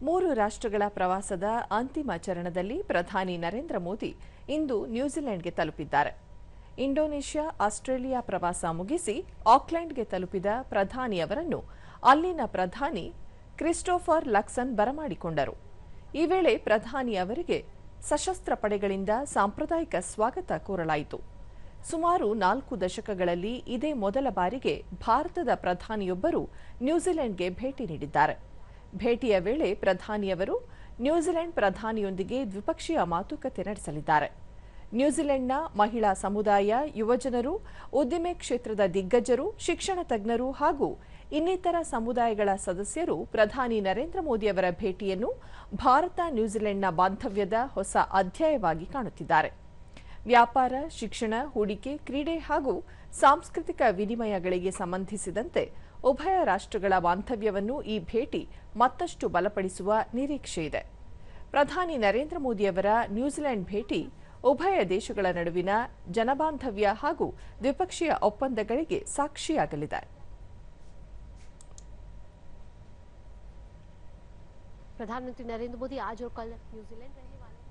ಮೂರು ರಾಷ್ಟ್ರಗಳ ಪ್ರವಾಸದ ಅಂತಿಮ ಚರಣದಲ್ಲಿ ಪ್ರಧಾನಿ ನರೇಂದ್ರ ಮೋದಿ ಇಂದು ನ್ಯೂಜಿಲೆಂಡ್ಗೆ ತಲುಪಿದ್ದಾರೆ. ಇಂಡೋನೇಷ್ಯಾ, ಆಸ್ಟ್ರೇಲಿಯಾ ಪ್ರವಾಸ ಮುಗಿಸಿ ಆಕ್ಲೆಂಡ್ಗೆ ತಲುಪಿದ ಪ್ರಧಾನಿಯವರನ್ನು ಅಲ್ಲಿನ ಪ್ರಧಾನಿ ಕ್ರಿಸ್ಟೋಫರ್ ಲಕ್ಸನ್ ಬರಮಾಡಿಕೊಂಡರು. ಈ ವೇಳೆ ಪ್ರಧಾನಿ ಅವರಿಗೆ ಸಶಸ್ತ್ರ ಪಡೆಗಳಿಂದ ಸಾಂಪ್ರದಾಯಿಕ ಸ್ವಾಗತ ಕೋರಲಾಯಿತು. ಸುಮಾರು 4 ದಶಕಗಳಲ್ಲಿ ಇದೇ ಮೊದಲ ಬಾರಿಗೆ ಭಾರತದ ಪ್ರಧಾನಿಯೊಬ್ಬರು ನ್ಯೂಜಿಲೆಂಡ್ಗೆ ಭೇಟಿ ನೀಡಿದ್ದಾರೆ. ಭೇಟಿಯ ವೇಳೆ ಪ್ರಧಾನಿಯವರು ನ್ಯೂಜಿಲೆಂಡ್ ಪ್ರಧಾನಿಯೊಂದಿಗೆ ದ್ವಿಪಕ್ಷೀಯ ಮಾತುಕತೆ ನಡೆಸಲಿದ್ದಾರೆ. ನ್ಯೂಜಿಲೆಂಡ್ನ ಮಹಿಳಾ ಸಮುದಾಯ, ಯುವಜನರು, ಉದ್ದಿಮೆ ಕ್ಷೇತ್ರದ ದಿಗ್ಗಜರು, ಶಿಕ್ಷಣ ತಜ್ಞರು ಹಾಗೂ ಇನ್ನಿತರ ಸಮುದಾಯಗಳ ಸದಸ್ಯರು ಪ್ರಧಾನಿ ನರೇಂದ್ರ ಮೋದಿಯವರ ಭೇಟಿಯನ್ನು ಭಾರತ ನ್ಯೂಜಿಲೆಂಡ್ನ ಬಾಂಧವ್ಯದ ಹೊಸ ಅಧ್ಯಾಯವಾಗಿ ಕಾಣುತ್ತಿದ್ದಾರೆ. ವ್ಯಾಪಾರ, ಶಿಕ್ಷಣ, ಹೂಡಿಕೆ, ಕ್ರೀಡೆ ಹಾಗೂ ಸಾಂಸ್ಕೃತಿಕ ವಿನಿಮಯಗಳಿಗೆ ಸಂಬಂಧಿಸಿದಂತೆ ಉಭಯ ರಾಷ್ಟ್ರಗಳ ಬಾಂಧವ್ಯವನ್ನು ಈ ಭೇಟಿ ಮತ್ತಷ್ಟು ಬಲಪಡಿಸುವ ನಿರೀಕ್ಷೆಯಿದೆ. ಪ್ರಧಾನಿ ನರೇಂದ್ರ ಮೋದಿಯವರ ನ್ಯೂಜಿಲೆಂಡ್ ಭೇಟಿ ಉಭಯ ದೇಶಗಳ ನಡುವಿನ ಜನಬಾಂಧವ್ಯ ಹಾಗೂ ದ್ವಿಪಕ್ಷೀಯ ಒಪ್ಪಂದಗಳಿಗೆ ಸಾಕ್ಷಿಯಾಗಲಿದೆ. प्रधानमंत्री नरेंद्र मोदी आज और कल न्यूजीलैंड रहने वाले हैं।